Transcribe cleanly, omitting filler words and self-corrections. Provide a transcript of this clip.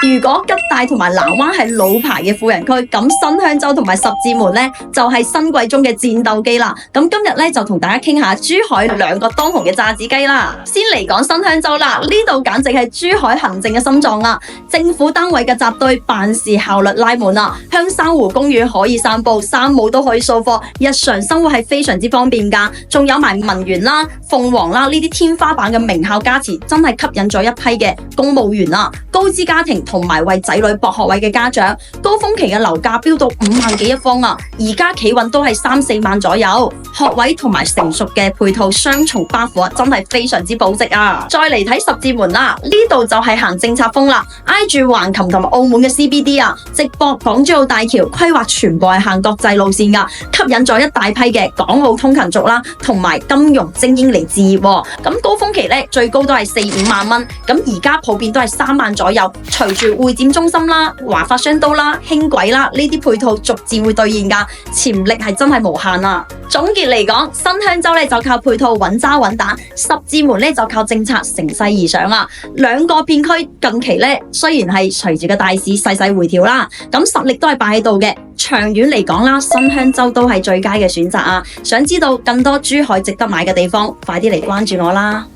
如果吉大同埋南灣係老牌嘅富人區，咁新香洲同埋十字門呢，就係新貴中嘅戰鬥機啦。咁今日呢，就同大家傾下珠海兩個當紅嘅炸子雞啦。先嚟講新香洲啦，呢度簡直係珠海行政嘅心臟啦。政府單位嘅扎堆，辦事效率拉滿啦。香山湖公園可以散步，山姆都可以掃貨，日常生活係非常之方便噶。仲有埋文員啦、鳳凰啦呢啲天花板嘅名校加持，真係吸引咗一批嘅公務員啦、高資家庭同埋為仔女博學位嘅家長。高峰期嘅樓價飆到5萬幾一方啊，而家企穩都係3、4萬左右。學位同埋成熟嘅配套雙重包袱真係非常之保值啊！再嚟睇十字門啦，呢度就係行政策風啦，挨住橫琴同埋澳門嘅 CBD 啊，直駁港珠澳大橋，規劃全部係行國際路線噶，吸引咗一大批嘅港澳通勤族啦，同埋金融精英嚟置業。咁高峰期咧最高都係4、5萬蚊，咁而家普遍都係3萬左右。隨住會展中心啦、華發商都啦、輕軌啦呢啲配套逐漸會兌現噶，潛力係真係無限啊！總結嚟講，新香洲咧就靠配套穩紮穩打，十字門咧就靠政策乘勢而上啦。兩個片區近期咧雖然係隨住個大市細細回調啦，咁實力都係擺喺度嘅。長遠嚟講啦，新香洲都係最佳嘅選擇啊！想知道更多珠海值得買嘅地方，快啲嚟關注我啦！